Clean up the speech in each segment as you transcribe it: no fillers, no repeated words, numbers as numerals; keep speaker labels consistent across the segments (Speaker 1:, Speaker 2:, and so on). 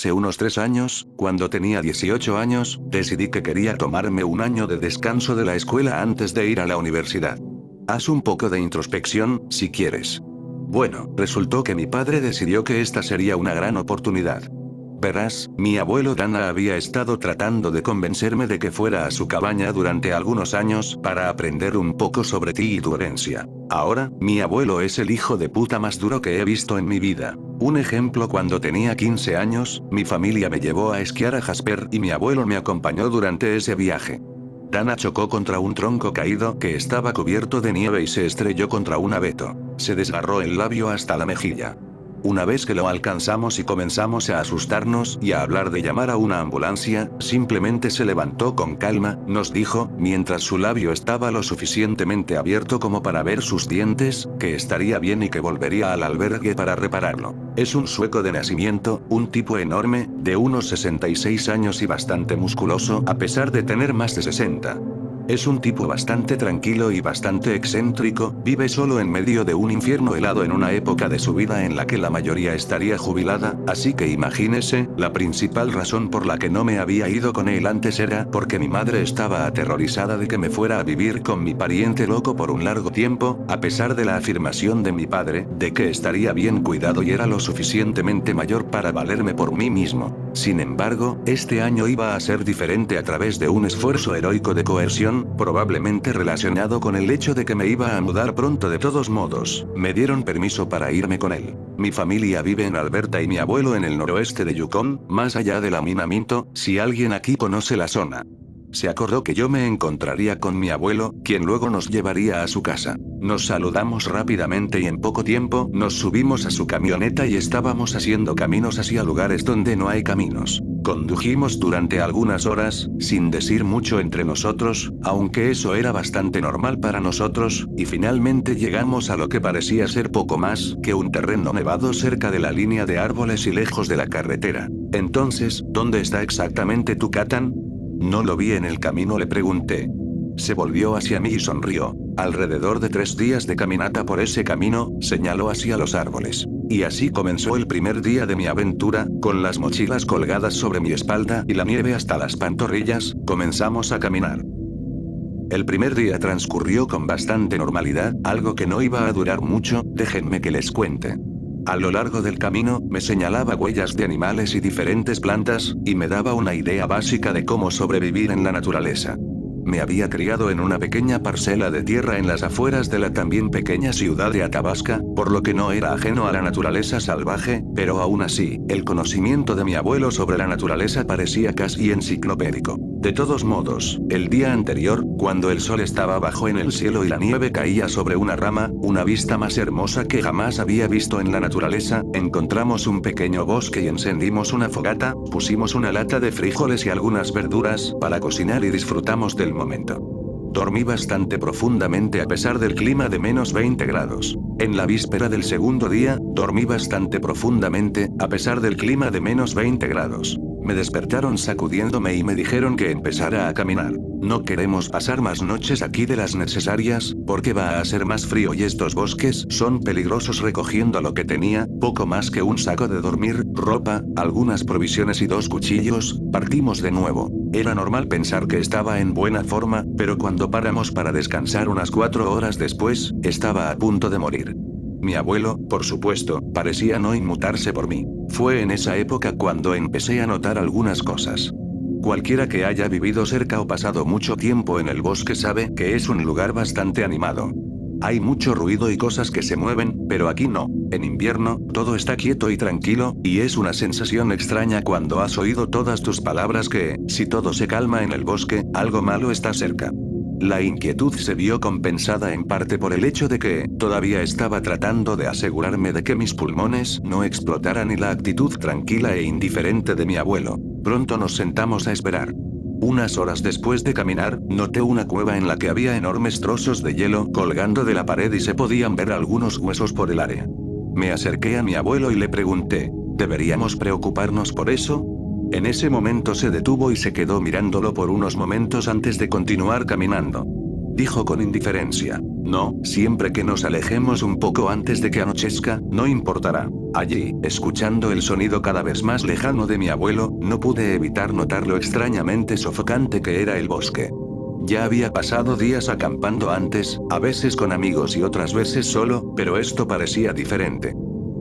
Speaker 1: Hace unos 3 años, cuando tenía 18 años, decidí que quería tomarme un año de descanso de la escuela antes de ir a la universidad. Haz un poco de introspección, si quieres. Bueno, resultó que mi padre decidió que esta sería una gran oportunidad. Verás, mi abuelo Dana había estado tratando de convencerme de que fuera a su cabaña durante algunos años para aprender un poco sobre ti y tu herencia. Ahora, mi abuelo es el hijo de puta más duro que he visto en mi vida. Un ejemplo: cuando tenía 15 años, mi familia me llevó a esquiar a Jasper y mi abuelo me acompañó durante ese viaje. Dana chocó contra un tronco caído que estaba cubierto de nieve y se estrelló contra un abeto. Se desgarró el labio hasta la mejilla. Una vez que lo alcanzamos y comenzamos a asustarnos y a hablar de llamar a una ambulancia, simplemente se levantó con calma, nos dijo, mientras su labio estaba lo suficientemente abierto como para ver sus dientes, que estaría bien y que volvería al albergue para repararlo. Es un sueco de nacimiento, un tipo enorme, de unos 66 años y bastante musculoso, a pesar de tener más de 60. Es un tipo bastante tranquilo y bastante excéntrico, vive solo en medio de un infierno helado en una época de su vida en la que la mayoría estaría jubilada, así que imagínese, la principal razón por la que no me había ido con él antes era porque mi madre estaba aterrorizada de que me fuera a vivir con mi pariente loco por un largo tiempo, a pesar de la afirmación de mi padre, de que estaría bien cuidado y era lo suficientemente mayor para valerme por mí mismo. Sin embargo, este año iba a ser diferente a través de un esfuerzo heroico de coerción, probablemente relacionado con el hecho de que me iba a mudar pronto. De todos modos, me dieron permiso para irme con él. Mi familia vive en Alberta y mi abuelo en el noroeste de Yukon, más allá de la mina Minto, si alguien aquí conoce la zona. Se acordó que yo me encontraría con mi abuelo, quien luego nos llevaría a su casa. Nos saludamos rápidamente y en poco tiempo nos subimos a su camioneta y estábamos haciendo caminos hacia lugares donde no hay caminos. Condujimos durante algunas horas, sin decir mucho entre nosotros, aunque eso era bastante normal para nosotros, y finalmente llegamos a lo que parecía ser poco más que un terreno nevado cerca de la línea de árboles y lejos de la carretera. Entonces, ¿dónde está exactamente Tucatán? No lo vi en el camino, le pregunté. Se volvió hacia mí y sonrió. Alrededor de 3 días de caminata por ese camino, señaló hacia los árboles. Y así comenzó el primer día de mi aventura, con las mochilas colgadas sobre mi espalda y la nieve hasta las pantorrillas, comenzamos a caminar. El primer día transcurrió con bastante normalidad, algo que no iba a durar mucho, déjenme que les cuente. A lo largo del camino, me señalaba huellas de animales y diferentes plantas, y me daba una idea básica de cómo sobrevivir en la naturaleza. Me había criado en una pequeña parcela de tierra en las afueras de la también pequeña ciudad de Athabasca, por lo que no era ajeno a la naturaleza salvaje, pero aún así, el conocimiento de mi abuelo sobre la naturaleza parecía casi enciclopédico. De todos modos, el día anterior, cuando el sol estaba bajo en el cielo y la nieve caía sobre una rama, una vista más hermosa que jamás había visto en la naturaleza, encontramos un pequeño bosque y encendimos una fogata, pusimos una lata de frijoles y algunas verduras para cocinar y disfrutamos del momento. Dormí bastante profundamente a pesar del clima de menos 20 grados. En la víspera del segundo día, dormí bastante profundamente, a pesar del clima de menos 20 grados. Me despertaron sacudiéndome y me dijeron que empezara a caminar. No queremos pasar más noches aquí de las necesarias, porque va a ser más frío y estos bosques son peligrosos. Recogiendo lo que tenía, poco más que un saco de dormir, ropa, algunas provisiones y 2 cuchillos, partimos de nuevo. Era normal pensar que estaba en buena forma, pero cuando paramos para descansar unas 4 horas después, estaba a punto de morir. Mi abuelo, por supuesto, parecía no inmutarse por mí. Fue en esa época cuando empecé a notar algunas cosas. Cualquiera que haya vivido cerca o pasado mucho tiempo en el bosque sabe que es un lugar bastante animado. Hay mucho ruido y cosas que se mueven, pero aquí no. En invierno, todo está quieto y tranquilo, y es una sensación extraña cuando has oído todas tus palabras que, si todo se calma en el bosque, algo malo está cerca. La inquietud se vio compensada en parte por el hecho de que, todavía estaba tratando de asegurarme de que mis pulmones no explotaran y la actitud tranquila e indiferente de mi abuelo. Pronto nos sentamos a esperar. Unas horas después de caminar, noté una cueva en la que había enormes trozos de hielo colgando de la pared y se podían ver algunos huesos por el área. Me acerqué a mi abuelo y le pregunté, ¿deberíamos preocuparnos por eso? En ese momento se detuvo y se quedó mirándolo por unos momentos antes de continuar caminando. Dijo con indiferencia, no, siempre que nos alejemos un poco antes de que anochezca, no importará. Allí, escuchando el sonido cada vez más lejano de mi abuelo, no pude evitar notar lo extrañamente sofocante que era el bosque. Ya había pasado días acampando antes, a veces con amigos y otras veces solo, pero esto parecía diferente.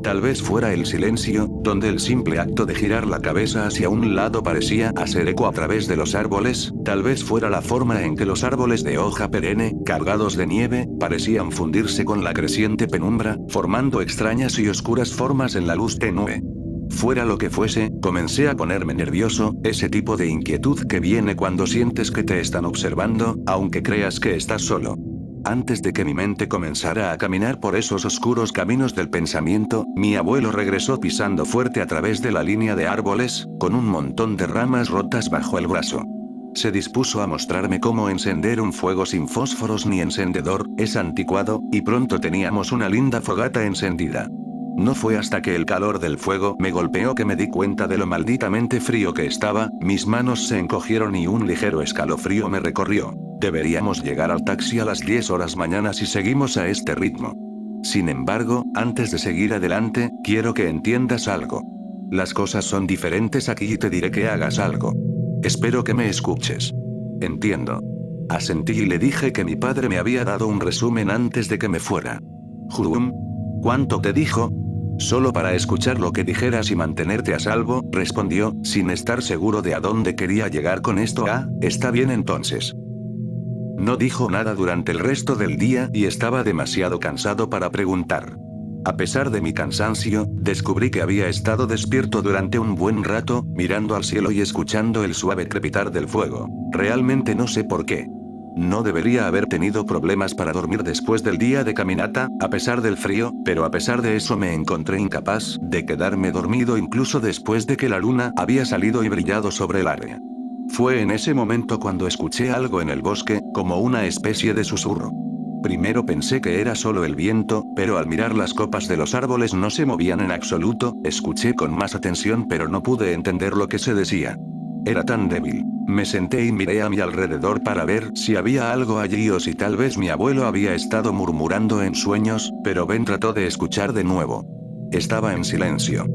Speaker 1: Tal vez fuera el silencio, donde el simple acto de girar la cabeza hacia un lado parecía hacer eco a través de los árboles, tal vez fuera la forma en que los árboles de hoja perenne, cargados de nieve, parecían fundirse con la creciente penumbra, formando extrañas y oscuras formas en la luz tenue. Fuera lo que fuese, comencé a ponerme nervioso, ese tipo de inquietud que viene cuando sientes que te están observando, aunque creas que estás solo. Antes de que mi mente comenzara a caminar por esos oscuros caminos del pensamiento, mi abuelo regresó pisando fuerte a través de la línea de árboles, con un montón de ramas rotas bajo el brazo. Se dispuso a mostrarme cómo encender un fuego sin fósforos ni encendedor, es anticuado, y pronto teníamos una linda fogata encendida. No fue hasta que el calor del fuego me golpeó que me di cuenta de lo malditamente frío que estaba, mis manos se encogieron y un ligero escalofrío me recorrió. Deberíamos llegar al taxi a las 10 horas mañana si seguimos a este ritmo. Sin embargo, antes de seguir adelante, quiero que entiendas algo. Las cosas son diferentes aquí y te diré que hagas algo. Espero que me escuches. Entiendo. Asentí y le dije que mi padre me había dado un resumen antes de que me fuera. ¿Cuánto te dijo? Solo para escuchar lo que dijeras y mantenerte a salvo, respondió, sin estar seguro de a dónde quería llegar con esto. Está bien entonces. No dijo nada durante el resto del día y estaba demasiado cansado para preguntar. A pesar de mi cansancio, descubrí que había estado despierto durante un buen rato, mirando al cielo y escuchando el suave crepitar del fuego. Realmente no sé por qué. No debería haber tenido problemas para dormir después del día de caminata, a pesar del frío, pero a pesar de eso me encontré incapaz de quedarme dormido incluso después de que la luna había salido y brillado sobre el área. Fue en ese momento cuando escuché algo en el bosque, como una especie de susurro. Primero pensé que era solo el viento, pero al mirar las copas de los árboles no se movían en absoluto, escuché con más atención pero no pude entender lo que se decía. Era tan débil. Me senté y miré a mi alrededor para ver si había algo allí o si tal vez mi abuelo había estado murmurando en sueños, pero Ben trató de escuchar de nuevo. Estaba en silencio.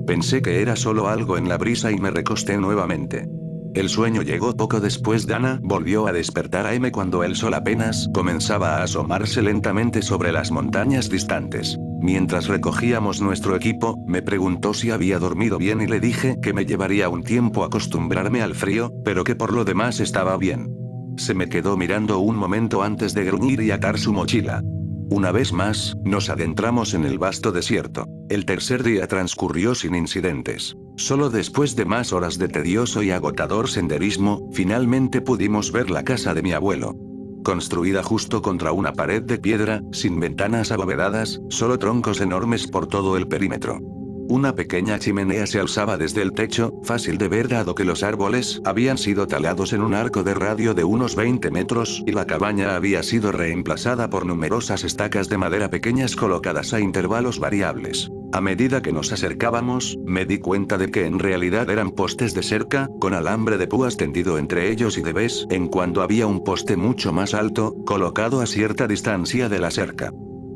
Speaker 1: Pensé que era solo algo en la brisa y me recosté nuevamente. El sueño llegó poco después. Dana volvió a despertar a M cuando el sol apenas comenzaba a asomarse lentamente sobre las montañas distantes. Mientras recogíamos nuestro equipo, me preguntó si había dormido bien y le dije que me llevaría un tiempo acostumbrarme al frío, pero que por lo demás estaba bien. Se me quedó mirando un momento antes de gruñir y atar su mochila. Una vez más, nos adentramos en el vasto desierto. El tercer día transcurrió sin incidentes. Solo después de más horas de tedioso y agotador senderismo, finalmente pudimos ver la casa de mi abuelo. Construida justo contra una pared de piedra, sin ventanas abovedadas, solo troncos enormes por todo el perímetro. Una pequeña chimenea se alzaba desde el techo, fácil de ver dado que los árboles habían sido talados en un arco de radio de unos 20 metros y la cabaña había sido reemplazada por numerosas estacas de madera pequeñas colocadas a intervalos variables. A medida que nos acercábamos, me di cuenta de que en realidad eran postes de cerca, con alambre de púas tendido entre ellos y de vez en cuando había un poste mucho más alto, colocado a cierta distancia de la cerca.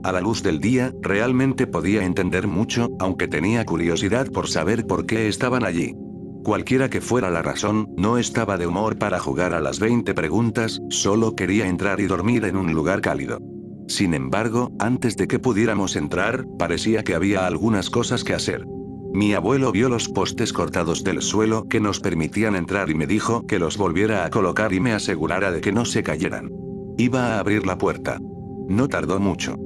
Speaker 1: A la luz del día, realmente podía entender mucho, aunque tenía curiosidad por saber por qué estaban allí. Cualquiera que fuera la razón, no estaba de humor para jugar a las 20 preguntas, solo quería entrar y dormir en un lugar cálido. Sin embargo, antes de que pudiéramos entrar, parecía que había algunas cosas que hacer. Mi abuelo vio los postes cortados del suelo que nos permitían entrar y me dijo que los volviera a colocar y me asegurara de que no se cayeran. Iba a abrir la puerta. No tardó mucho.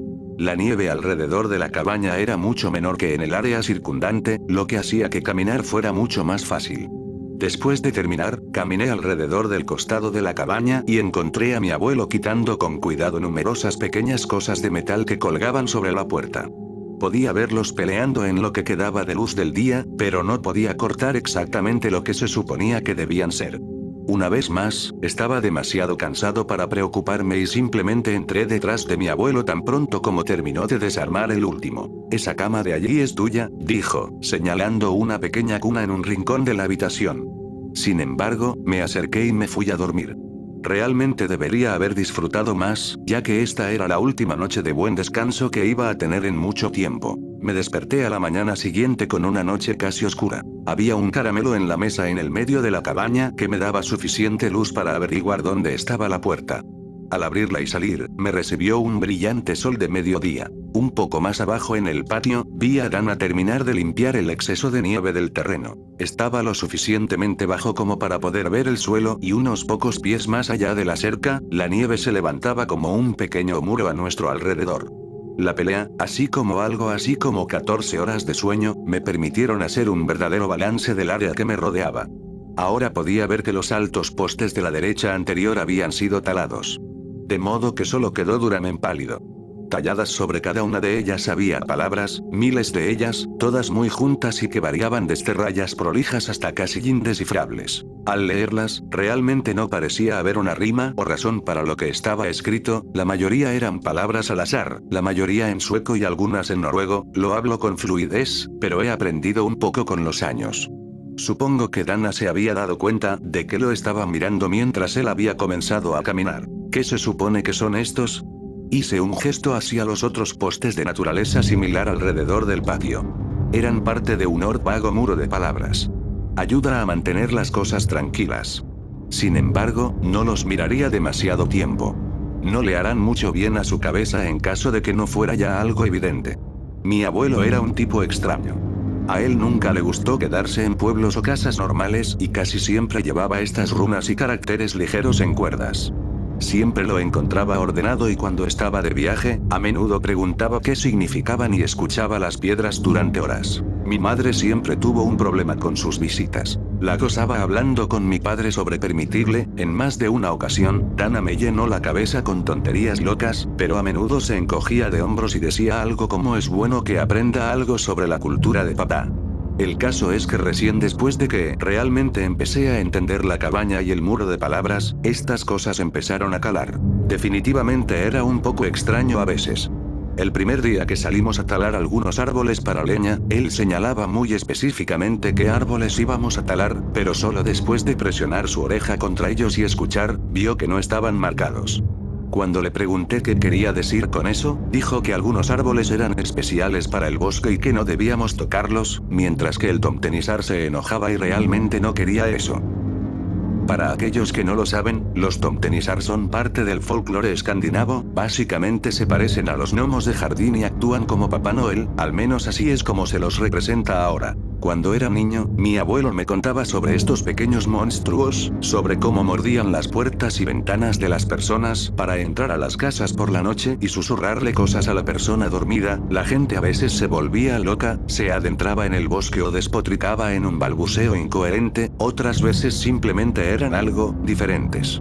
Speaker 1: La nieve alrededor de la cabaña era mucho menor que en el área circundante, lo que hacía que caminar fuera mucho más fácil. Después de terminar, caminé alrededor del costado de la cabaña y encontré a mi abuelo quitando con cuidado numerosas pequeñas cosas de metal que colgaban sobre la puerta. Podía verlos peleando en lo que quedaba de luz del día, pero no podía cortar exactamente lo que se suponía que debían ser. Una vez más, estaba demasiado cansado para preocuparme y simplemente entré detrás de mi abuelo tan pronto como terminó de desarmar el último. «Esa cama de allí es tuya», dijo, señalando una pequeña cuna en un rincón de la habitación. Sin embargo, me acerqué y me fui a dormir. Realmente debería haber disfrutado más, ya que esta era la última noche de buen descanso que iba a tener en mucho tiempo. Me desperté a la mañana siguiente con una noche casi oscura. Había un caramelo en la mesa en el medio de la cabaña que me daba suficiente luz para averiguar dónde estaba la puerta. Al abrirla y salir, me recibió un brillante sol de mediodía. Un poco más abajo en el patio, vi a Dana terminar de limpiar el exceso de nieve del terreno. Estaba lo suficientemente bajo como para poder ver el suelo y unos pocos pies más allá de la cerca, la nieve se levantaba como un pequeño muro a nuestro alrededor. La pelea, así como 14 horas de sueño, me permitieron hacer un verdadero balance del área que me rodeaba. Ahora podía ver que los altos postes de la derecha anterior habían sido talados. De modo que solo quedó duramen pálido. Talladas sobre cada una de ellas había palabras, miles de ellas, todas muy juntas y que variaban desde rayas prolijas hasta casi indescifrables. Al leerlas, realmente no parecía haber una rima o razón para lo que estaba escrito, la mayoría eran palabras al azar, la mayoría en sueco y algunas en noruego, lo hablo con fluidez, pero he aprendido un poco con los años. Supongo que Dana se había dado cuenta de que lo estaba mirando mientras él había comenzado a caminar. ¿Qué se supone que son estos? Hice un gesto hacia los otros postes de naturaleza similar alrededor del patio. Eran parte de un vago muro de palabras. Ayuda a mantener las cosas tranquilas. Sin embargo, no los miraría demasiado tiempo. No le harán mucho bien a su cabeza en caso de que no fuera ya algo evidente. Mi abuelo era un tipo extraño. A él nunca le gustó quedarse en pueblos o casas normales y casi siempre llevaba estas runas y caracteres ligeros en cuerdas. Siempre lo encontraba ordenado y cuando estaba de viaje, a menudo preguntaba qué significaban y escuchaba las piedras durante horas. Mi madre siempre tuvo un problema con sus visitas. La acosaba hablando con mi padre sobre permitirle, en más de una ocasión, Dana me llenó la cabeza con tonterías locas, pero a menudo se encogía de hombros y decía algo como es bueno que aprenda algo sobre la cultura de papá. El caso es que recién después de que realmente empecé a entender la cabaña y el muro de palabras, estas cosas empezaron a calar. Definitivamente era un poco extraño a veces. El primer día que salimos a talar algunos árboles para leña, él señalaba muy específicamente qué árboles íbamos a talar, pero solo después de presionar su oreja contra ellos y escuchar, vio que no estaban marcados. Cuando le pregunté qué quería decir con eso, dijo que algunos árboles eran especiales para el bosque y que no debíamos tocarlos, mientras que el tomtenisar se enojaba y realmente no quería eso. Para aquellos que no lo saben, los tomtenisar son parte del folclore escandinavo, básicamente se parecen a los gnomos de jardín y actúan como Papá Noel, al menos así es como se los representa ahora. Cuando era niño, mi abuelo me contaba sobre estos pequeños monstruos, sobre cómo mordían las puertas y ventanas de las personas para entrar a las casas por la noche y susurrarle cosas a la persona dormida. La gente a veces se volvía loca, se adentraba en el bosque o despotricaba en un balbuceo incoherente, otras veces simplemente eran algo diferentes.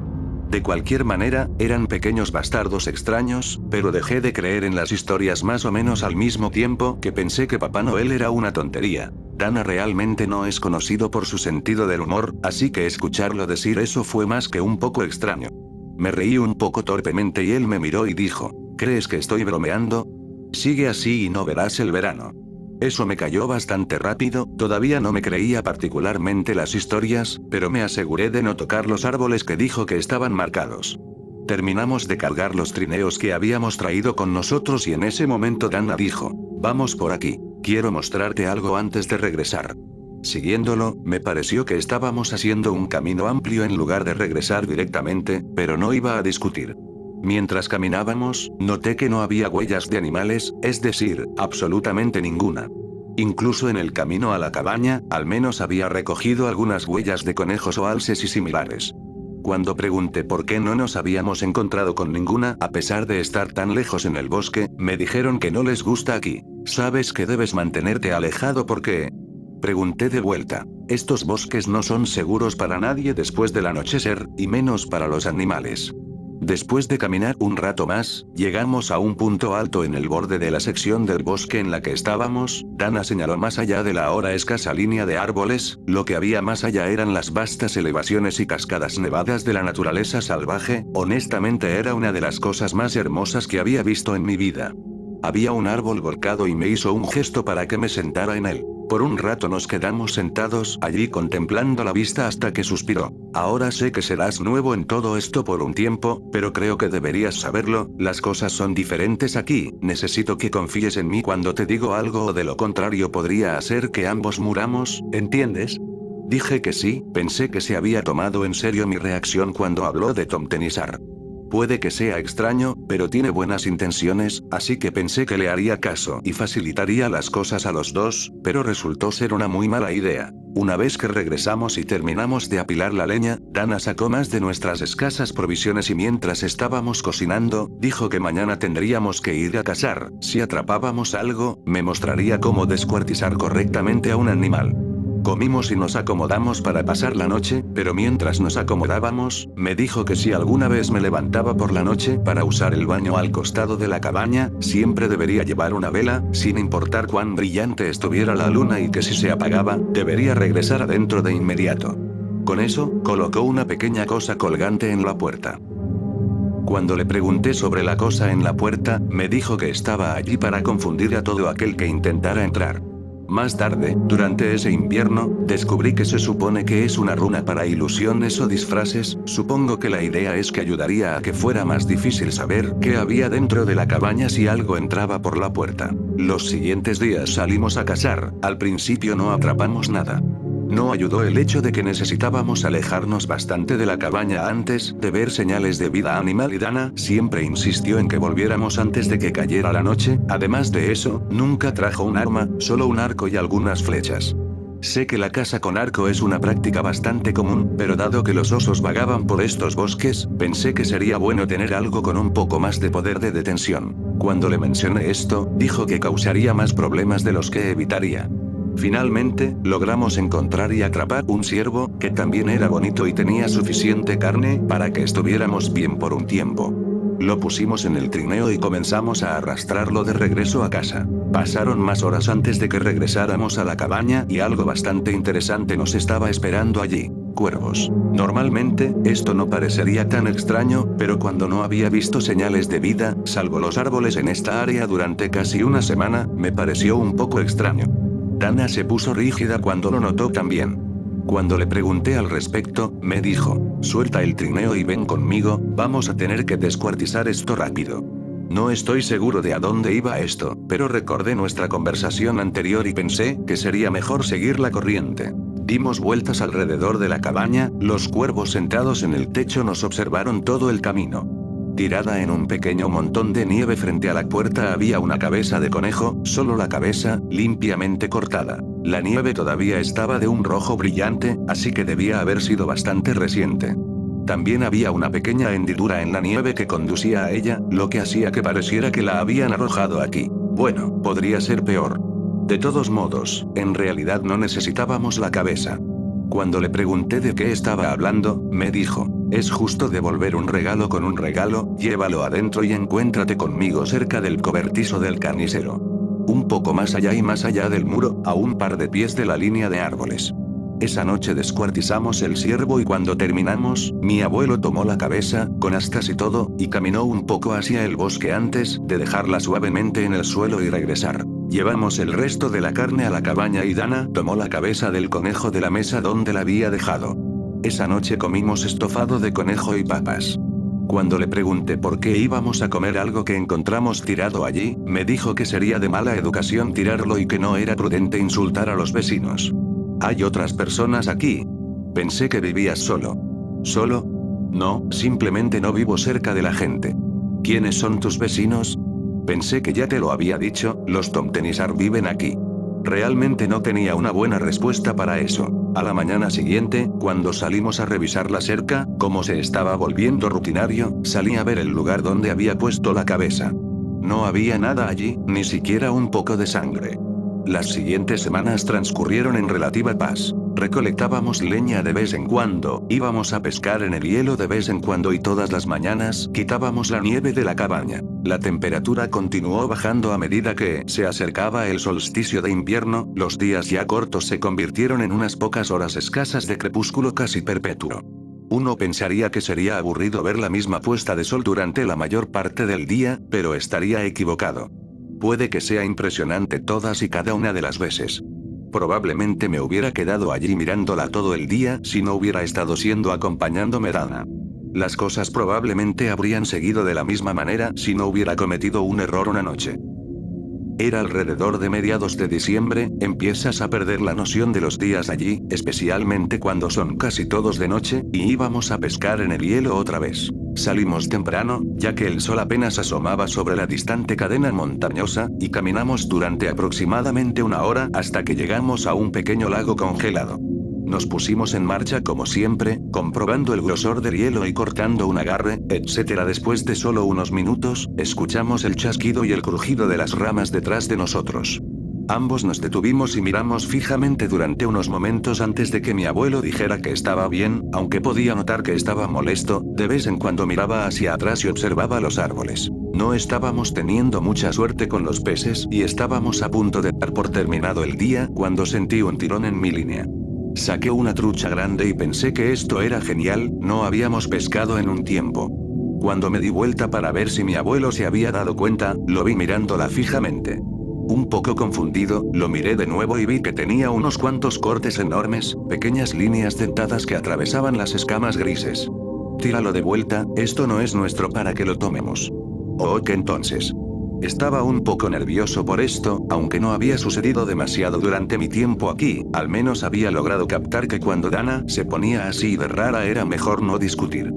Speaker 1: De cualquier manera, eran pequeños bastardos extraños, pero dejé de creer en las historias más o menos al mismo tiempo que pensé que Papá Noel era una tontería. Dana realmente no es conocido por su sentido del humor, así que escucharlo decir eso fue más que un poco extraño. Me reí un poco torpemente y él me miró y dijo, ¿crees que estoy bromeando? Sigue así y no verás el verano. Eso me cayó bastante rápido, todavía no me creía particularmente las historias, pero me aseguré de no tocar los árboles que dijo que estaban marcados. Terminamos de cargar los trineos que habíamos traído con nosotros y en ese momento Dana dijo, vamos por aquí, quiero mostrarte algo antes de regresar. Siguiéndolo, me pareció que estábamos haciendo un camino amplio en lugar de regresar directamente, pero no iba a discutir. Mientras caminábamos, noté que no había huellas de animales, es decir, absolutamente ninguna. Incluso en el camino a la cabaña, al menos había recogido algunas huellas de conejos o alces y similares. Cuando pregunté por qué no nos habíamos encontrado con ninguna, a pesar de estar tan lejos en el bosque, me dijeron que no les gusta aquí. ¿Sabes que debes mantenerte alejado porque...? Pregunté de vuelta. Estos bosques no son seguros para nadie después del anochecer, y menos para los animales. Después de caminar un rato más, llegamos a un punto alto en el borde de la sección del bosque en la que estábamos. Dana señaló más allá de la ahora escasa línea de árboles, lo que había más allá eran las vastas elevaciones y cascadas nevadas de la naturaleza salvaje. Honestamente era una de las cosas más hermosas que había visto en mi vida. Había un árbol volcado y me hizo un gesto para que me sentara en él. Por un rato nos quedamos sentados allí contemplando la vista hasta que suspiró. Ahora sé que serás nuevo en todo esto por un tiempo, pero creo que deberías saberlo, las cosas son diferentes aquí, necesito que confíes en mí cuando te digo algo o de lo contrario podría hacer que ambos muramos, ¿entiendes? Dije que sí, pensé que se había tomado en serio mi reacción cuando habló de Tomtenisar. Puede que sea extraño, pero tiene buenas intenciones, así que pensé que le haría caso y facilitaría las cosas a los dos, pero resultó ser una muy mala idea. Una vez que regresamos y terminamos de apilar la leña, Dana sacó más de nuestras escasas provisiones y mientras estábamos cocinando, dijo que mañana tendríamos que ir a cazar. Si atrapábamos algo, me mostraría cómo descuartizar correctamente a un animal. Comimos y nos acomodamos para pasar la noche, pero mientras nos acomodábamos, me dijo que si alguna vez me levantaba por la noche para usar el baño al costado de la cabaña, siempre debería llevar una vela, sin importar cuán brillante estuviera la luna y que si se apagaba, debería regresar adentro de inmediato. Con eso, colocó una pequeña cosa colgante en la puerta. Cuando le pregunté sobre la cosa en la puerta, me dijo que estaba allí para confundir a todo aquel que intentara entrar. Más tarde, durante ese invierno, descubrí que se supone que es una runa para ilusiones o disfraces, supongo que la idea es que ayudaría a que fuera más difícil saber qué había dentro de la cabaña si algo entraba por la puerta. Los siguientes días salimos a cazar, al principio no atrapamos nada. No ayudó el hecho de que necesitábamos alejarnos bastante de la cabaña antes de ver señales de vida animal y Dana siempre insistió en que volviéramos antes de que cayera la noche, además de eso, nunca trajo un arma, solo un arco y algunas flechas. Sé que la caza con arco es una práctica bastante común, pero dado que los osos vagaban por estos bosques, pensé que sería bueno tener algo con un poco más de poder de detención. Cuando le mencioné esto, dijo que causaría más problemas de los que evitaría. Finalmente, logramos encontrar y atrapar un ciervo, que también era bonito y tenía suficiente carne para que estuviéramos bien por un tiempo. Lo pusimos en el trineo y comenzamos a arrastrarlo de regreso a casa. Pasaron más horas antes de que regresáramos a la cabaña y algo bastante interesante nos estaba esperando allí. Cuervos. Normalmente, esto no parecería tan extraño, pero cuando no había visto señales de vida, salvo los árboles en esta área durante casi una semana, me pareció un poco extraño. Dana se puso rígida cuando lo notó también. Cuando le pregunté al respecto, me dijo, suelta el trineo y ven conmigo, vamos a tener que descuartizar esto rápido. No estoy seguro de a dónde iba esto, pero recordé nuestra conversación anterior y pensé que sería mejor seguir la corriente. Dimos vueltas alrededor de la cabaña, los cuervos sentados en el techo nos observaron todo el camino. Tirada en un pequeño montón de nieve frente a la puerta había una cabeza de conejo, solo la cabeza, limpiamente cortada. La nieve todavía estaba de un rojo brillante, así que debía haber sido bastante reciente. También había una pequeña hendidura en la nieve que conducía a ella, lo que hacía que pareciera que la habían arrojado aquí. Bueno, podría ser peor. De todos modos, en realidad no necesitábamos la cabeza. Cuando le pregunté de qué estaba hablando, me dijo, es justo devolver un regalo con un regalo, llévalo adentro y encuéntrate conmigo cerca del cobertizo del carnicero. Un poco más allá y más allá del muro, a un par de pies de la línea de árboles. Esa noche descuartizamos el ciervo y cuando terminamos, mi abuelo tomó la cabeza, con astas y todo, y caminó un poco hacia el bosque antes de dejarla suavemente en el suelo y regresar. Llevamos el resto de la carne a la cabaña y Dana tomó la cabeza del conejo de la mesa donde la había dejado. Esa noche comimos estofado de conejo y papas. Cuando le pregunté por qué íbamos a comer algo que encontramos tirado allí, me dijo que sería de mala educación tirarlo y que no era prudente insultar a los vecinos. ¿Hay otras personas aquí? Pensé que vivías solo. ¿Solo? No, simplemente no vivo cerca de la gente. ¿Quiénes son tus vecinos? Pensé que ya te lo había dicho, los Tomtenisar viven aquí. Realmente no tenía una buena respuesta para eso. A la mañana siguiente, cuando salimos a revisar la cerca, como se estaba volviendo rutinario, salí a ver el lugar donde había puesto la cabeza. No había nada allí, ni siquiera un poco de sangre. Las siguientes semanas transcurrieron en relativa paz. Recolectábamos leña de vez en cuando, íbamos a pescar en el hielo de vez en cuando y todas las mañanas quitábamos la nieve de la cabaña. La temperatura continuó bajando a medida que se acercaba el solsticio de invierno, los días ya cortos se convirtieron en unas pocas horas escasas de crepúsculo casi perpetuo. Uno pensaría que sería aburrido ver la misma puesta de sol durante la mayor parte del día, pero estaría equivocado. Puede que sea impresionante todas y cada una de las veces. Probablemente me hubiera quedado allí mirándola todo el día si no hubiera estado siendo acompañándome Dana. Las cosas probablemente habrían seguido de la misma manera si no hubiera cometido un error una noche. Era alrededor de mediados de diciembre, empiezas a perder la noción de los días allí, especialmente cuando son casi todos de noche, y íbamos a pescar en el hielo otra vez. Salimos temprano, ya que el sol apenas asomaba sobre la distante cadena montañosa, y caminamos durante aproximadamente una hora hasta que llegamos a un pequeño lago congelado. Nos pusimos en marcha como siempre, comprobando el grosor del hielo y cortando un agarre, etc. Después de solo unos minutos, escuchamos el chasquido y el crujido de las ramas detrás de nosotros. Ambos nos detuvimos y miramos fijamente durante unos momentos antes de que mi abuelo dijera que estaba bien, aunque podía notar que estaba molesto. De vez en cuando miraba hacia atrás y observaba los árboles. No estábamos teniendo mucha suerte con los peces y estábamos a punto de dar por terminado el día cuando sentí un tirón en mi línea. Saqué una trucha grande y pensé que esto era genial, no habíamos pescado en un tiempo. Cuando me di vuelta para ver si mi abuelo se había dado cuenta, lo vi mirándola fijamente. Un poco confundido, lo miré de nuevo y vi que tenía unos cuantos cortes enormes, pequeñas líneas dentadas que atravesaban las escamas grises. Tíralo de vuelta, esto no es nuestro para que lo tomemos. Oh, que entonces. Estaba un poco nervioso por esto, aunque no había sucedido demasiado durante mi tiempo aquí, al menos había logrado captar que cuando Dana se ponía así de rara era mejor no discutir.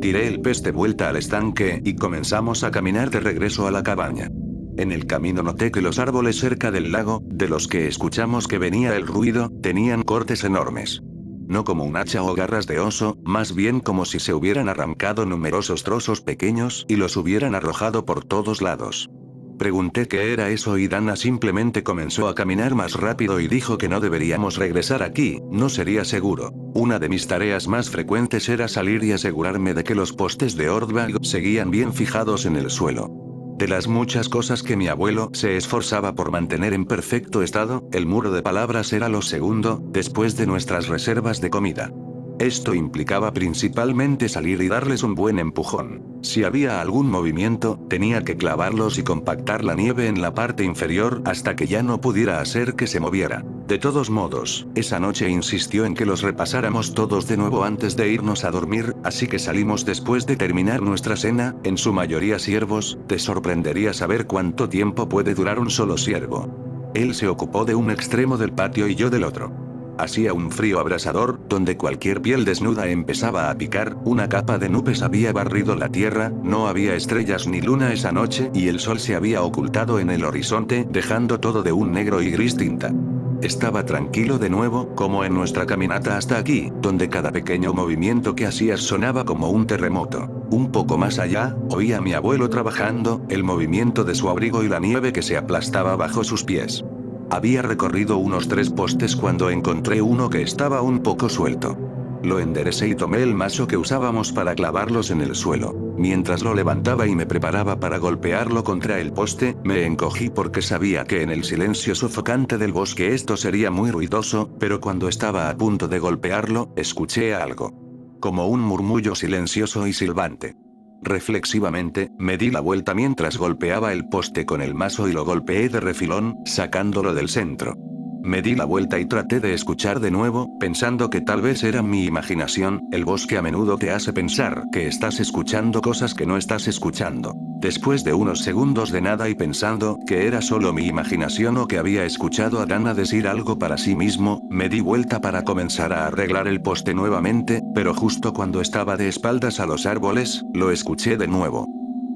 Speaker 1: Tiré el pez de vuelta al estanque y comenzamos a caminar de regreso a la cabaña. En el camino noté que los árboles cerca del lago, de los que escuchamos que venía el ruido, tenían cortes enormes. No como un hacha o garras de oso, más bien como si se hubieran arrancado numerosos trozos pequeños y los hubieran arrojado por todos lados. Pregunté qué era eso y Dana simplemente comenzó a caminar más rápido y dijo que no deberíamos regresar aquí, no sería seguro. Una de mis tareas más frecuentes era salir y asegurarme de que los postes de Ordbag seguían bien fijados en el suelo. De las muchas cosas que mi abuelo se esforzaba por mantener en perfecto estado, el muro de palabras era lo segundo, después de nuestras reservas de comida. Esto implicaba principalmente salir y darles un buen empujón. Si había algún movimiento, tenía que clavarlos y compactar la nieve en la parte inferior hasta que ya no pudiera hacer que se moviera. De todos modos, esa noche insistió en que los repasáramos todos de nuevo antes de irnos a dormir, así que salimos después de terminar nuestra cena, en su mayoría ciervos. Te sorprendería saber cuánto tiempo puede durar un solo ciervo. Él se ocupó de un extremo del patio y yo del otro. Hacía un frío abrasador, donde cualquier piel desnuda empezaba a picar, una capa de nubes había barrido la tierra, no había estrellas ni luna esa noche y el sol se había ocultado en el horizonte, dejando todo de un negro y gris tinta. Estaba tranquilo de nuevo, como en nuestra caminata hasta aquí, donde cada pequeño movimiento que hacías sonaba como un terremoto. Un poco más allá, oía a mi abuelo trabajando, el movimiento de su abrigo y la nieve que se aplastaba bajo sus pies. Había recorrido unos 3 postes cuando encontré uno que estaba un poco suelto. Lo enderecé y tomé el mazo que usábamos para clavarlos en el suelo. Mientras lo levantaba y me preparaba para golpearlo contra el poste, me encogí porque sabía que en el silencio sofocante del bosque esto sería muy ruidoso, pero cuando estaba a punto de golpearlo, escuché algo. Como un murmullo silencioso y silbante. Reflexivamente, me di la vuelta mientras golpeaba el poste con el mazo y lo golpeé de refilón, sacándolo del centro. Me di la vuelta y traté de escuchar de nuevo, pensando que tal vez era mi imaginación. El bosque a menudo te hace pensar que estás escuchando cosas que no estás escuchando. Después de unos segundos de nada y pensando que era solo mi imaginación o que había escuchado a Dana decir algo para sí mismo, me di vuelta para comenzar a arreglar el poste nuevamente, pero justo cuando estaba de espaldas a los árboles, lo escuché de nuevo.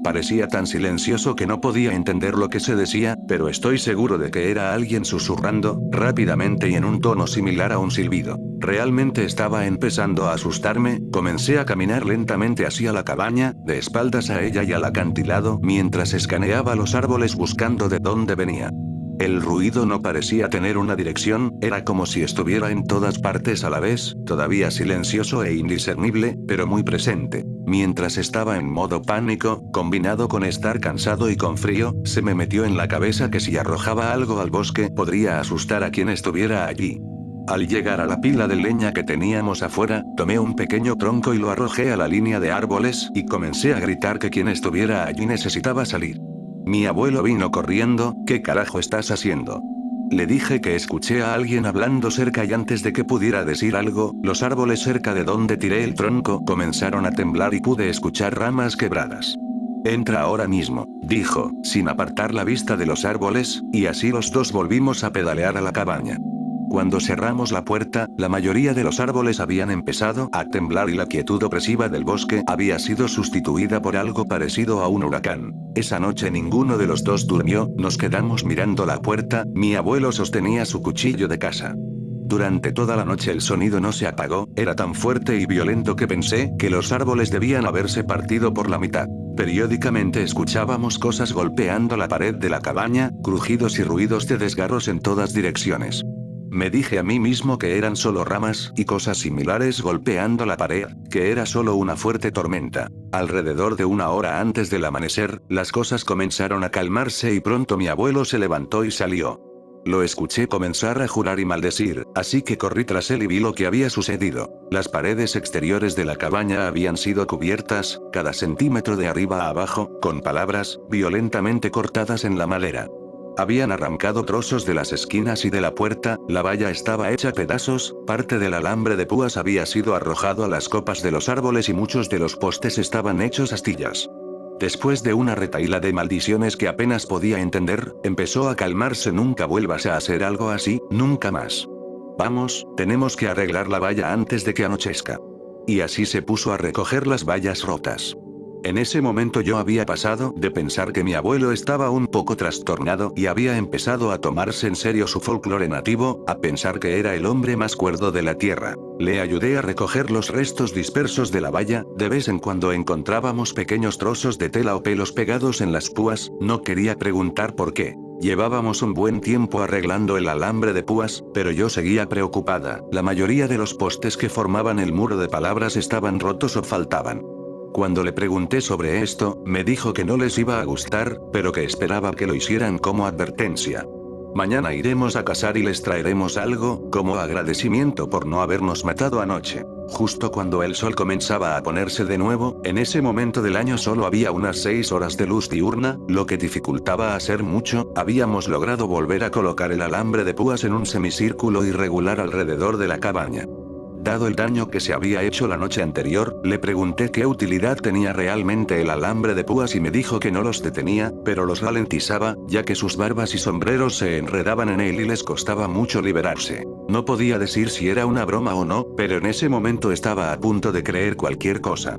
Speaker 1: Parecía tan silencioso que no podía entender lo que se decía, pero estoy seguro de que era alguien susurrando, rápidamente y en un tono similar a un silbido. Realmente estaba empezando a asustarme, comencé a caminar lentamente hacia la cabaña, de espaldas a ella y al acantilado, mientras escaneaba los árboles buscando de dónde venía. El ruido no parecía tener una dirección, era como si estuviera en todas partes a la vez, todavía silencioso e indiscernible, pero muy presente. Mientras estaba en modo pánico, combinado con estar cansado y con frío, se me metió en la cabeza que si arrojaba algo al bosque, podría asustar a quien estuviera allí. Al llegar a la pila de leña que teníamos afuera, tomé un pequeño tronco y lo arrojé a la línea de árboles, y comencé a gritar que quien estuviera allí necesitaba salir. Mi abuelo vino corriendo. ¿Qué carajo estás haciendo? Le dije que escuché a alguien hablando cerca y antes de que pudiera decir algo, los árboles cerca de donde tiré el tronco comenzaron a temblar y pude escuchar ramas quebradas. Entra ahora mismo, dijo, sin apartar la vista de los árboles, y así los dos volvimos a pedalear a la cabaña. Cuando cerramos la puerta, la mayoría de los árboles habían empezado a temblar y la quietud opresiva del bosque había sido sustituida por algo parecido a un huracán. Esa noche ninguno de los dos durmió, nos quedamos mirando la puerta, mi abuelo sostenía su cuchillo de caza. Durante toda la noche el sonido no se apagó, era tan fuerte y violento que pensé que los árboles debían haberse partido por la mitad. Periódicamente escuchábamos cosas golpeando la pared de la cabaña, crujidos y ruidos de desgarros en todas direcciones. Me dije a mí mismo que eran solo ramas y cosas similares golpeando la pared, que era solo una fuerte tormenta. Alrededor de una hora antes del amanecer, las cosas comenzaron a calmarse y pronto mi abuelo se levantó y salió. Lo escuché comenzar a jurar y maldecir, así que corrí tras él y vi lo que había sucedido. Las paredes exteriores de la cabaña habían sido cubiertas, cada centímetro de arriba a abajo, con palabras, violentamente cortadas en la madera. Habían arrancado trozos de las esquinas y de la puerta, la valla estaba hecha pedazos, parte del alambre de púas había sido arrojado a las copas de los árboles y muchos de los postes estaban hechos astillas. Después de una retahíla de maldiciones que apenas podía entender, empezó a calmarse. Nunca vuelvas a hacer algo así, nunca más. Vamos, tenemos que arreglar la valla antes de que anochezca. Y así se puso a recoger las vallas rotas. En ese momento yo había pasado de pensar que mi abuelo estaba un poco trastornado y había empezado a tomarse en serio su folclore nativo, a pensar que era el hombre más cuerdo de la tierra. Le ayudé a recoger los restos dispersos de la valla, de vez en cuando encontrábamos pequeños trozos de tela o pelos pegados en las púas, no quería preguntar por qué. Llevábamos un buen tiempo arreglando el alambre de púas, pero yo seguía preocupada. La mayoría de los postes que formaban el muro de palabras estaban rotos o faltaban. Cuando le pregunté sobre esto, me dijo que no les iba a gustar, pero que esperaba que lo hicieran como advertencia. Mañana iremos a cazar y les traeremos algo, como agradecimiento por no habernos matado anoche. Justo cuando el sol comenzaba a ponerse de nuevo, en ese momento del año solo había unas 6 horas de luz diurna, lo que dificultaba hacer mucho. Habíamos logrado volver a colocar el alambre de púas en un semicírculo irregular alrededor de la cabaña. Dado el daño que se había hecho la noche anterior, le pregunté qué utilidad tenía realmente el alambre de púas y me dijo que no los detenía, pero los ralentizaba, ya que sus barbas y sombreros se enredaban en él y les costaba mucho liberarse. No podía decir si era una broma o no, pero en ese momento estaba a punto de creer cualquier cosa.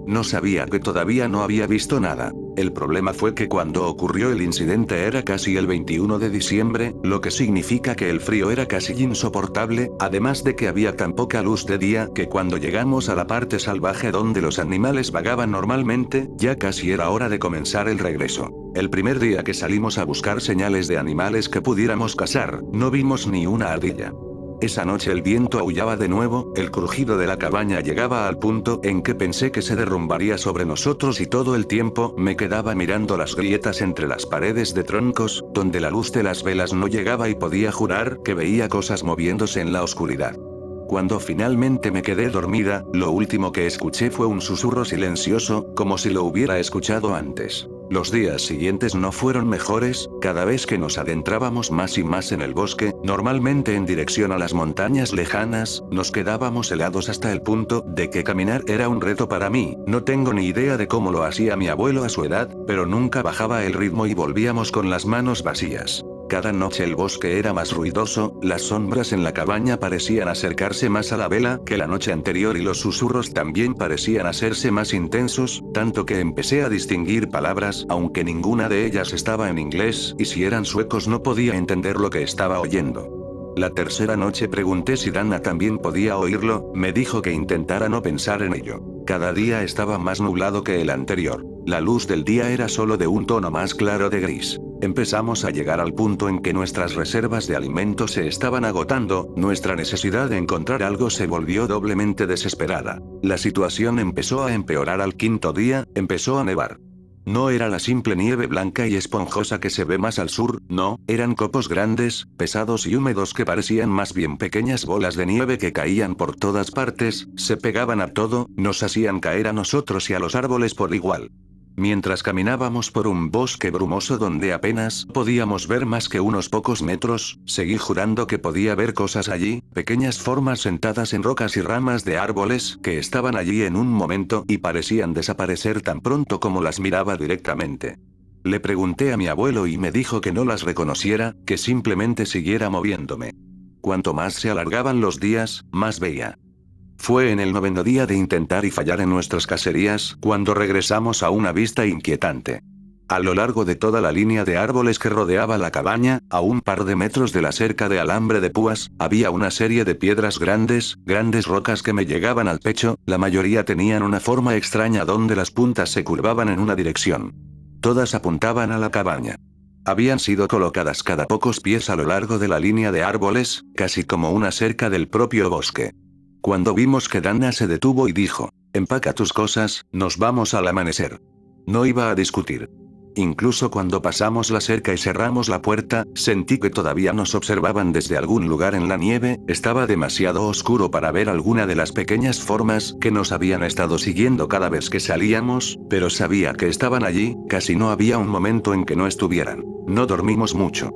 Speaker 1: No sabía que todavía no había visto nada. El problema fue que cuando ocurrió el incidente era casi el 21 de diciembre, lo que significa que el frío era casi insoportable, además de que había tan poca luz de día que cuando llegamos a la parte salvaje donde los animales vagaban normalmente, ya casi era hora de comenzar el regreso. El primer día que salimos a buscar señales de animales que pudiéramos cazar, no vimos ni una ardilla. Esa noche el viento aullaba de nuevo, el crujido de la cabaña llegaba al punto en que pensé que se derrumbaría sobre nosotros y todo el tiempo me quedaba mirando las grietas entre las paredes de troncos, donde la luz de las velas no llegaba y podía jurar que veía cosas moviéndose en la oscuridad. Cuando finalmente me quedé dormida, lo último que escuché fue un susurro silencioso, como si lo hubiera escuchado antes. Los días siguientes no fueron mejores, cada vez que nos adentrábamos más y más en el bosque, normalmente en dirección a las montañas lejanas, nos quedábamos helados hasta el punto de que caminar era un reto para mí. No tengo ni idea de cómo lo hacía mi abuelo a su edad, pero nunca bajaba el ritmo y volvíamos con las manos vacías. Cada noche el bosque era más ruidoso, las sombras en la cabaña parecían acercarse más a la vela que la noche anterior y los susurros también parecían hacerse más intensos, tanto que empecé a distinguir palabras, aunque ninguna de ellas estaba en inglés, y si eran suecos no podía entender lo que estaba oyendo. La tercera noche pregunté si Dana también podía oírlo, me dijo que intentara no pensar en ello. Cada día estaba más nublado que el anterior. La luz del día era solo de un tono más claro de gris. Empezamos a llegar al punto en que nuestras reservas de alimentos se estaban agotando, nuestra necesidad de encontrar algo se volvió doblemente desesperada. La situación empezó a empeorar al quinto día, empezó a nevar. No era la simple nieve blanca y esponjosa que se ve más al sur, no, eran copos grandes, pesados y húmedos que parecían más bien pequeñas bolas de nieve que caían por todas partes, se pegaban a todo, nos hacían caer a nosotros y a los árboles por igual. Mientras caminábamos por un bosque brumoso donde apenas podíamos ver más que unos pocos metros, seguí jurando que podía ver cosas allí, pequeñas formas sentadas en rocas y ramas de árboles que estaban allí en un momento y parecían desaparecer tan pronto como las miraba directamente. Le pregunté a mi abuelo y me dijo que no las reconociera, que simplemente siguiera moviéndome. Cuanto más se alargaban los días, más veía. Fue en el 9º día de intentar y fallar en nuestras cacerías, cuando regresamos a una vista inquietante. A lo largo de toda la línea de árboles que rodeaba la cabaña, a un par de metros de la cerca de alambre de púas, había una serie de piedras grandes rocas que me llegaban al pecho, la mayoría tenían una forma extraña donde las puntas se curvaban en una dirección. Todas apuntaban a la cabaña. Habían sido colocadas cada pocos pies a lo largo de la línea de árboles, casi como una cerca del propio bosque. Cuando vimos que Dana se detuvo y dijo, «Empaca tus cosas, nos vamos al amanecer». No iba a discutir. Incluso cuando pasamos la cerca y cerramos la puerta, sentí que todavía nos observaban desde algún lugar en la nieve, estaba demasiado oscuro para ver alguna de las pequeñas formas que nos habían estado siguiendo cada vez que salíamos, pero sabía que estaban allí, casi no había un momento en que no estuvieran. No dormimos mucho.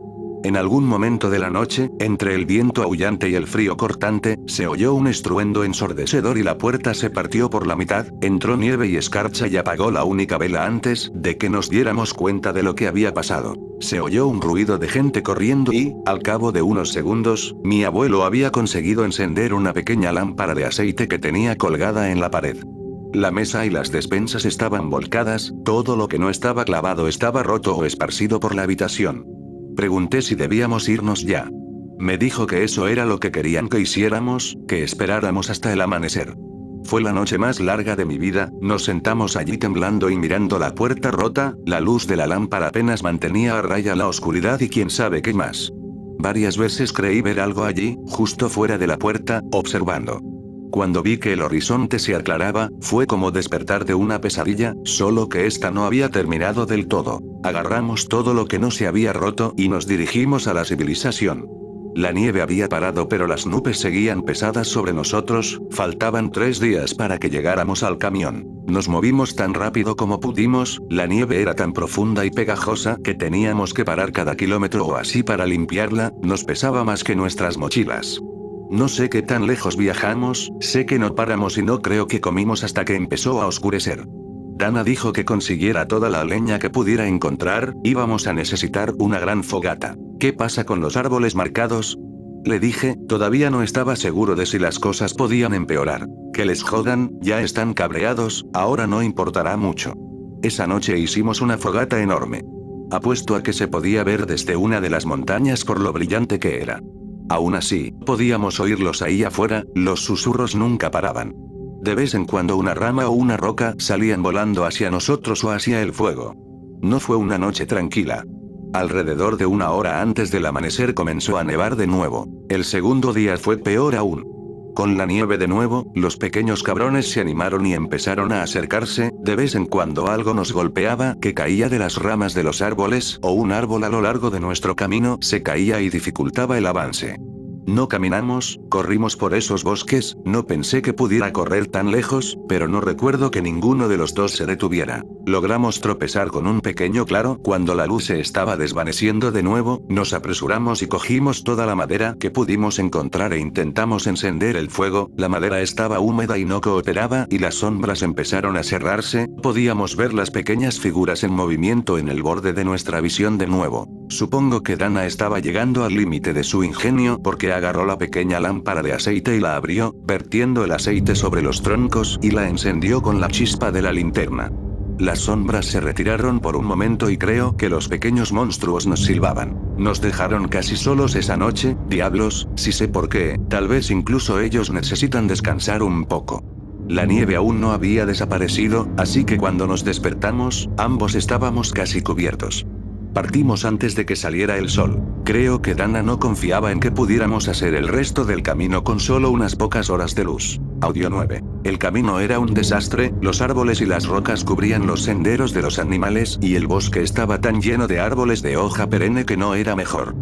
Speaker 1: En algún momento de la noche, entre el viento aullante y el frío cortante, se oyó un estruendo ensordecedor y la puerta se partió por la mitad, entró nieve y escarcha y apagó la única vela antes de que nos diéramos cuenta de lo que había pasado. Se oyó un ruido de gente corriendo y, al cabo de unos segundos, mi abuelo había conseguido encender una pequeña lámpara de aceite que tenía colgada en la pared. La mesa y las despensas estaban volcadas, todo lo que no estaba clavado estaba roto o esparcido por la habitación. Pregunté si debíamos irnos ya. Me dijo que eso era lo que querían que hiciéramos, que esperáramos hasta el amanecer. Fue la noche más larga de mi vida, nos sentamos allí temblando y mirando la puerta rota, la luz de la lámpara apenas mantenía a raya la oscuridad y quién sabe qué más. Varias veces creí ver algo allí, justo fuera de la puerta, observando. Cuando vi que el horizonte se aclaraba, fue como despertar de una pesadilla, solo que esta no había terminado del todo. Agarramos todo lo que no se había roto y nos dirigimos a la civilización. La nieve había parado pero las nubes seguían pesadas sobre nosotros, faltaban 3 días para que llegáramos al camión. Nos movimos tan rápido como pudimos, la nieve era tan profunda y pegajosa que teníamos que parar cada kilómetro o así para limpiarla, nos pesaba más que nuestras mochilas. No sé qué tan lejos viajamos, sé que no paramos y no creo que comimos hasta que empezó a oscurecer. Dana dijo que consiguiera toda la leña que pudiera encontrar, íbamos a necesitar una gran fogata. ¿Qué pasa con los árboles marcados? Le dije, todavía no estaba seguro de si las cosas podían empeorar. Que les jodan, ya están cabreados, ahora no importará mucho. Esa noche hicimos una fogata enorme. Apuesto a que se podía ver desde una de las montañas por lo brillante que era. Aún así, podíamos oírlos ahí afuera, los susurros nunca paraban. De vez en cuando una rama o una roca salían volando hacia nosotros o hacia el fuego. No fue una noche tranquila. Alrededor de 1 hora antes del amanecer comenzó a nevar de nuevo. El segundo día fue peor aún. Con la nieve de nuevo, los pequeños cabrones se animaron y empezaron a acercarse, de vez en cuando algo nos golpeaba que caía de las ramas de los árboles o un árbol a lo largo de nuestro camino se caía y dificultaba el avance. No caminamos, corrimos por esos bosques, no pensé que pudiera correr tan lejos, pero no recuerdo que ninguno de los dos se detuviera. Logramos tropezar con un pequeño claro cuando la luz se estaba desvaneciendo de nuevo, nos apresuramos y cogimos toda la madera que pudimos encontrar e intentamos encender el fuego, la madera estaba húmeda y no cooperaba y las sombras empezaron a cerrarse, podíamos ver las pequeñas figuras en movimiento en el borde de nuestra visión de nuevo. Supongo que Dana estaba llegando al límite de su ingenio porque agarró la pequeña lámpara de aceite y la abrió, vertiendo el aceite sobre los troncos y la encendió con la chispa de la linterna. Las sombras se retiraron por un momento y creo que los pequeños monstruos nos silbaban. Nos dejaron casi solos esa noche, diablos, si sé por qué, tal vez incluso ellos necesitan descansar un poco. La nieve aún no había desaparecido, así que cuando nos despertamos, ambos estábamos casi cubiertos. Partimos antes de que saliera el sol. Creo que Dana no confiaba en que pudiéramos hacer el resto del camino con solo unas pocas horas de luz. Audio 9. El camino era un desastre, los árboles y las rocas cubrían los senderos de los animales y el bosque estaba tan lleno de árboles de hoja perenne que no era mejor.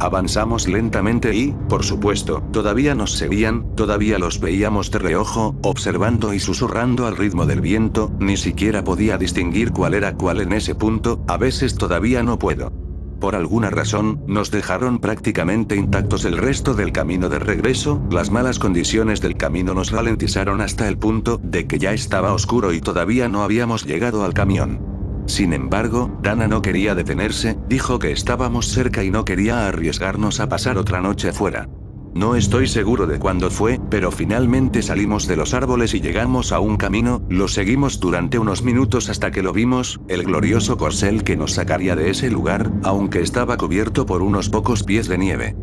Speaker 1: Avanzamos lentamente y, por supuesto, todavía nos seguían, todavía los veíamos de reojo, observando y susurrando al ritmo del viento, ni siquiera podía distinguir cuál era cuál en ese punto, a veces todavía no puedo. Por alguna razón, nos dejaron prácticamente intactos el resto del camino de regreso, las malas condiciones del camino nos ralentizaron hasta el punto de que ya estaba oscuro y todavía no habíamos llegado al camión. Sin embargo, Dana no quería detenerse, dijo que estábamos cerca y no quería arriesgarnos a pasar otra noche fuera. No estoy seguro de cuándo fue, pero finalmente salimos de los árboles y llegamos a un camino, lo seguimos durante unos minutos hasta que lo vimos, el glorioso corcel que nos sacaría de ese lugar, aunque estaba cubierto por unos pocos pies de nieve.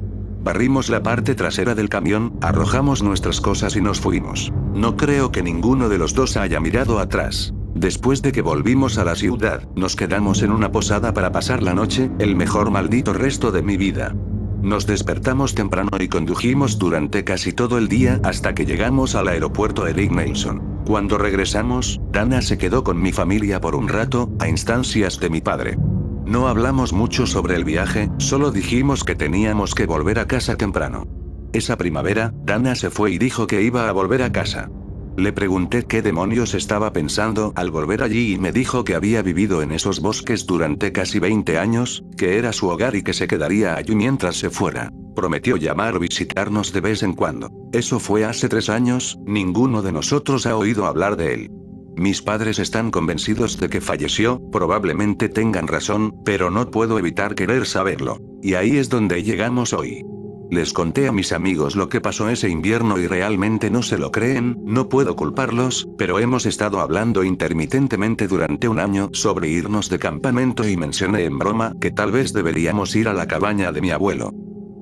Speaker 1: Barrimos la parte trasera del camión, arrojamos nuestras cosas y nos fuimos. No creo que ninguno de los dos haya mirado atrás. Después de que volvimos a la ciudad, nos quedamos en una posada para pasar la noche, el mejor maldito resto de mi vida. Nos despertamos temprano y condujimos durante casi todo el día hasta que llegamos al aeropuerto Eric Nelson. Cuando regresamos, Dana se quedó con mi familia por un rato, a instancias de mi padre. No hablamos mucho sobre el viaje, solo dijimos que teníamos que volver a casa temprano. Esa primavera, Dana se fue y dijo que iba a volver a casa. Le pregunté qué demonios estaba pensando al volver allí y me dijo que había vivido en esos bosques durante casi 20 años, que era su hogar y que se quedaría allí mientras se fuera. Prometió llamar o visitarnos de vez en cuando. Eso fue hace 3 años, ninguno de nosotros ha oído hablar de él. Mis padres están convencidos de que falleció, probablemente tengan razón, pero no puedo evitar querer saberlo. Y ahí es donde llegamos hoy. Les conté a mis amigos lo que pasó ese invierno y realmente no se lo creen, no puedo culparlos, pero hemos estado hablando intermitentemente durante un año sobre irnos de campamento y mencioné en broma que tal vez deberíamos ir a la cabaña de mi abuelo.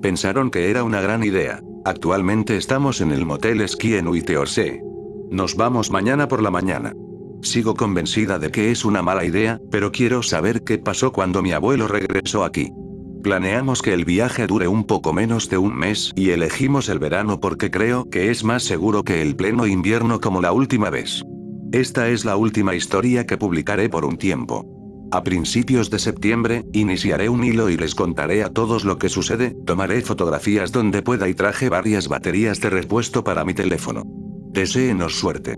Speaker 1: Pensaron que era una gran idea. Actualmente estamos en el motel esquí en Huiteorsee. Nos vamos mañana por la mañana. Sigo convencida de que es una mala idea, pero quiero saber qué pasó cuando mi abuelo regresó aquí. Planeamos que el viaje dure un poco menos de un mes y elegimos el verano porque creo que es más seguro que el pleno invierno como la última vez. Esta es la última historia que publicaré por un tiempo. A principios de septiembre, iniciaré un hilo y les contaré a todos lo que sucede, tomaré fotografías donde pueda y traje varias baterías de repuesto para mi teléfono. Deséenos suerte.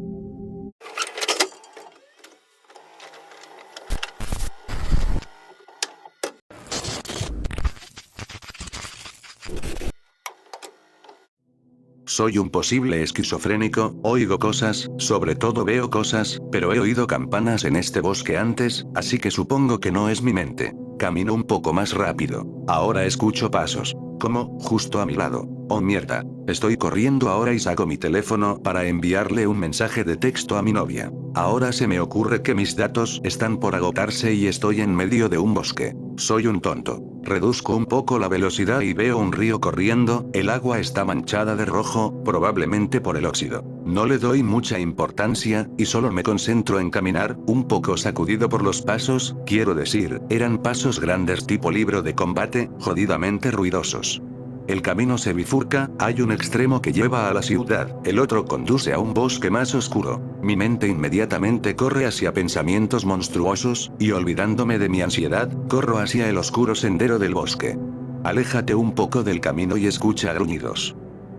Speaker 1: Soy un posible esquizofrénico, oigo cosas, sobre todo veo cosas, pero he oído campanas en este bosque antes, así que supongo que no es mi mente. Camino un poco más rápido. Ahora escucho pasos. Como, justo a mi lado. Oh mierda. Estoy corriendo ahora y saco mi teléfono para enviarle un mensaje de texto a mi novia. Ahora se me ocurre que mis datos están por agotarse y estoy en medio de un bosque. Soy un tonto. Reduzco un poco la velocidad y veo un río corriendo, el agua está manchada de rojo, probablemente por el óxido. No le doy mucha importancia, y solo me concentro en caminar, un poco sacudido por los pasos, quiero decir, eran pasos grandes tipo libro de combate, jodidamente ruidosos. El camino se bifurca, hay un extremo que lleva a la ciudad, el otro conduce a un bosque más oscuro. Mi mente inmediatamente corre hacia pensamientos monstruosos, y olvidándome de mi ansiedad, corro hacia el oscuro sendero del bosque. Aléjate un poco del camino y escucha gruñidos.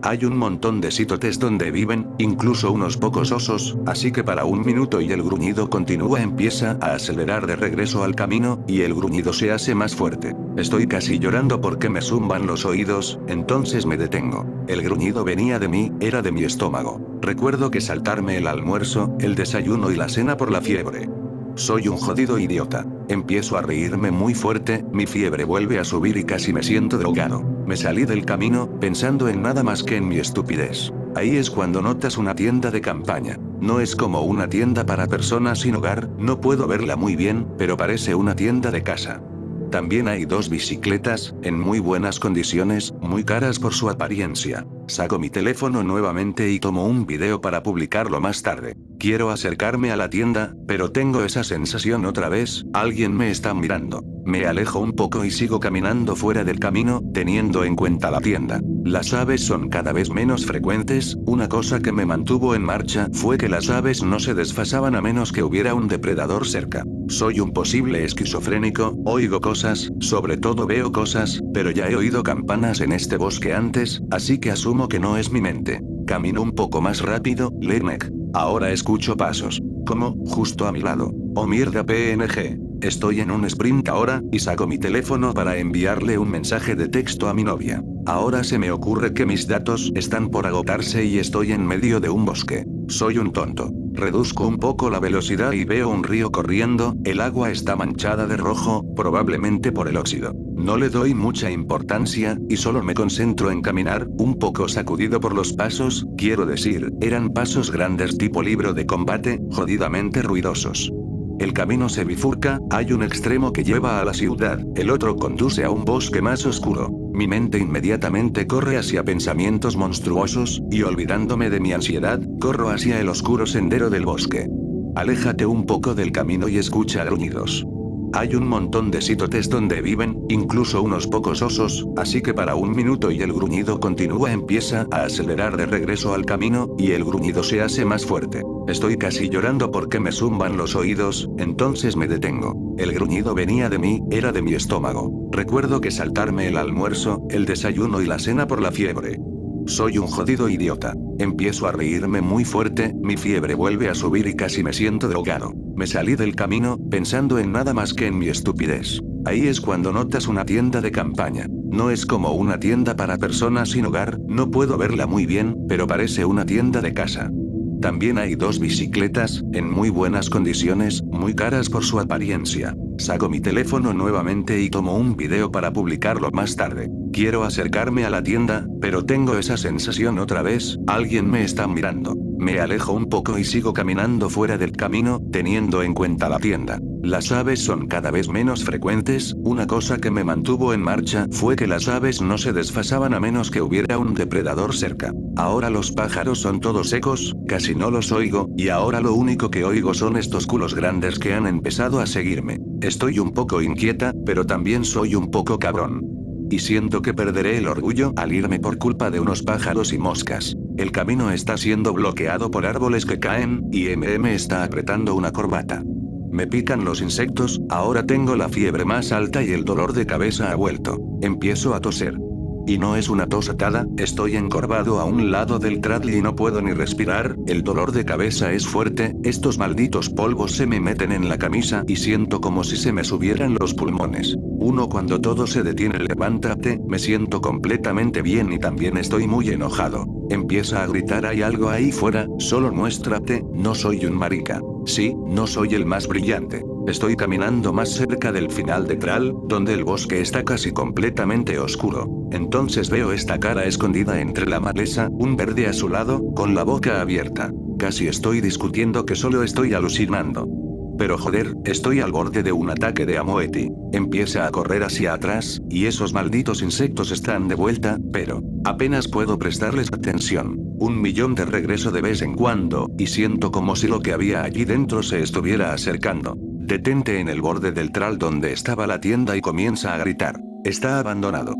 Speaker 1: Hay un montón de sitotes donde viven, incluso unos pocos osos, así que para un minuto y el gruñido continúa, empieza a acelerar de regreso al camino, y el gruñido se hace más fuerte. Estoy casi llorando porque me zumban los oídos, entonces me detengo. El gruñido venía de mí, era de mi estómago. Recuerdo que saltarme el almuerzo, el desayuno y la cena por la fiebre. Soy un jodido idiota. Empiezo a reírme muy fuerte, mi fiebre vuelve a subir y casi me siento drogado. Me salí del camino, pensando en nada más que en mi estupidez. Ahí es cuando notas una tienda de campaña. No es como una tienda para personas sin hogar, no puedo verla muy bien, pero parece una tienda de casa. También hay 2 bicicletas, en muy buenas condiciones, muy caras por su apariencia. Saco mi teléfono nuevamente y tomo un video para publicarlo más tarde. Quiero acercarme a la tienda, pero tengo esa sensación otra vez, alguien me está mirando. Me alejo un poco y sigo caminando fuera del camino, teniendo en cuenta la tienda. Las aves son cada vez menos frecuentes, una cosa que me mantuvo en marcha fue que las aves no se desfasaban a menos que hubiera un depredador cerca. Soy un posible esquizofrénico, oigo cosas, sobre todo veo cosas, pero ya he oído campanas en este bosque antes, así que asumo que no es mi mente. Camino un poco más rápido, Lenek. Ahora escucho pasos. Como, justo a mi lado. Oh mierda PNG. Estoy en un sprint ahora, y saco mi teléfono para enviarle un mensaje de texto a mi novia. Ahora se me ocurre que mis datos están por agotarse y estoy en medio de un bosque. Soy un tonto. Reduzco un poco la velocidad y veo un río corriendo, el agua está manchada de rojo, probablemente por el óxido. No le doy mucha importancia, y solo me concentro en caminar, un poco sacudido por los pasos, quiero decir, eran pasos grandes tipo libro de combate, jodidamente ruidosos. El camino se bifurca, hay un extremo que lleva a la ciudad, el otro conduce a un bosque más oscuro. Mi mente inmediatamente corre hacia pensamientos monstruosos, y olvidándome de mi ansiedad, corro hacia el oscuro sendero del bosque. Aléjate un poco del camino y escucha gruñidos. Hay un montón de sitotes donde viven, incluso unos pocos osos, así que para un minuto y el gruñido continúa, empieza a acelerar de regreso al camino, y el gruñido se hace más fuerte. Estoy casi llorando porque me zumban los oídos, entonces me detengo. El gruñido venía de mí, era de mi estómago. Recuerdo que saltarme el almuerzo, el desayuno y la cena por la fiebre. Soy un jodido idiota. Empiezo a reírme muy fuerte, mi fiebre vuelve a subir y casi me siento drogado. Me salí del camino, pensando en nada más que en mi estupidez. Ahí es cuando notas una tienda de campaña. No es como una tienda para personas sin hogar, no puedo verla muy bien, pero parece una tienda de casa. También hay dos bicicletas, en muy buenas condiciones, muy caras por su apariencia. Saco mi teléfono nuevamente y tomo un video para publicarlo más tarde. Quiero acercarme a la tienda, pero tengo esa sensación otra vez, alguien me está mirando. Me alejo un poco y sigo caminando fuera del camino, teniendo en cuenta la tienda. Las aves son cada vez menos frecuentes, una cosa que me mantuvo en marcha fue que las aves no se desfasaban a menos que hubiera un depredador cerca. Ahora los pájaros son todos secos, casi no los oigo, y ahora lo único que oigo son estos culos grandes que han empezado a seguirme. Estoy un poco inquieta, pero también soy un poco cabrón. Y siento que perderé el orgullo al irme por culpa de unos pájaros y moscas. El camino está siendo bloqueado por árboles que caen, y está apretando una corbata. Me pican los insectos, ahora tengo la fiebre más alta y el dolor de cabeza ha vuelto. Empiezo a toser. Y no es una tos atada, estoy encorvado a un lado del trackley y no puedo ni respirar, el dolor de cabeza es fuerte, estos malditos polvos se me meten en la camisa y siento como si se me subieran los pulmones. Cuando todo se detiene, levántate, me siento completamente bien y también estoy muy enojado. Empieza a gritar, hay algo ahí fuera, solo muéstrate, no soy un marica. Sí, no soy el más brillante. Estoy caminando más cerca del final de Tral, donde el bosque está casi completamente oscuro. Entonces veo esta cara escondida entre la maleza, un verde azulado, con la boca abierta. Casi estoy discutiendo que solo estoy alucinando. Pero joder, estoy al borde de un ataque de Amoeti. Empieza a correr hacia atrás, y esos malditos insectos están de vuelta, pero apenas puedo prestarles atención. 1.000.000 de regreso de vez en cuando, y siento como si lo que había allí dentro se estuviera acercando. Detente en el borde del tral donde estaba la tienda y comienza a gritar. Está abandonado.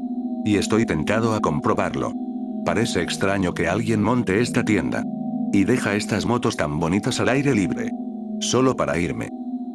Speaker 1: Y estoy tentado a comprobarlo. Parece extraño que alguien monte esta tienda. Y deja estas motos tan bonitas al aire libre. Solo para irme.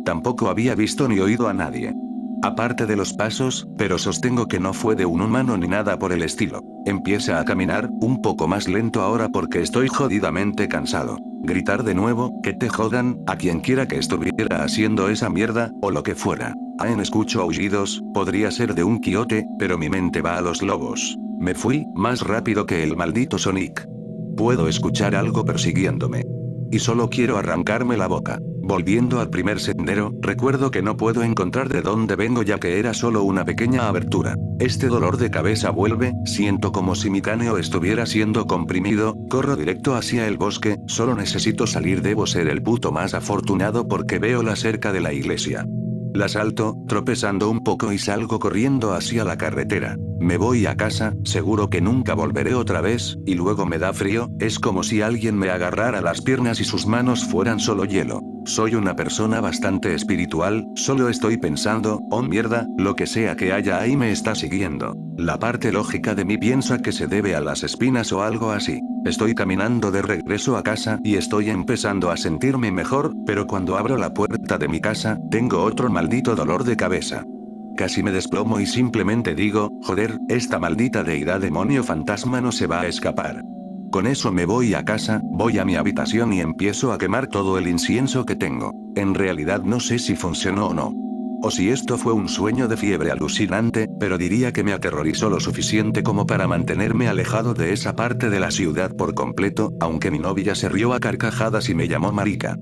Speaker 1: Tampoco había visto ni oído a nadie. Aparte de los pasos, pero sostengo que no fue de un humano ni nada por el estilo. Empieza a caminar, un poco más lento ahora porque estoy jodidamente cansado. Gritar de nuevo, que te jodan, a quien quiera que estuviera haciendo esa mierda, o lo que fuera. Escucho aullidos, podría ser de un quiote, pero mi mente va a los lobos. Me fui, más rápido que el maldito Sonic. Puedo escuchar algo persiguiéndome. Y solo quiero arrancarme la boca. Volviendo al primer sendero, recuerdo que no puedo encontrar de dónde vengo ya que era solo una pequeña abertura. Este dolor de cabeza vuelve, siento como si mi cráneo estuviera siendo comprimido, corro directo hacia el bosque, solo necesito salir, debo ser el puto más afortunado porque veo la cerca de la iglesia. La salto, tropezando un poco y salgo corriendo hacia la carretera. Me voy a casa, seguro que nunca volveré otra vez, y luego me da frío, es como si alguien me agarrara las piernas y sus manos fueran solo hielo. Soy una persona bastante espiritual, solo estoy pensando, oh mierda, lo que sea que haya ahí me está siguiendo. La parte lógica de mí piensa que se debe a las espinas o algo así. Estoy caminando de regreso a casa y estoy empezando a sentirme mejor, pero cuando abro la puerta de mi casa, tengo otro maldito dolor de cabeza. Casi me desplomo y simplemente digo, joder, esta maldita deidad demonio fantasma no se va a escapar. Con eso me voy a casa, voy a mi habitación y empiezo a quemar todo el incienso que tengo. En realidad no sé si funcionó o no. O si esto fue un sueño de fiebre alucinante, pero diría que me aterrorizó lo suficiente como para mantenerme alejado de esa parte de la ciudad por completo, aunque mi novia se rió a carcajadas y me llamó marica.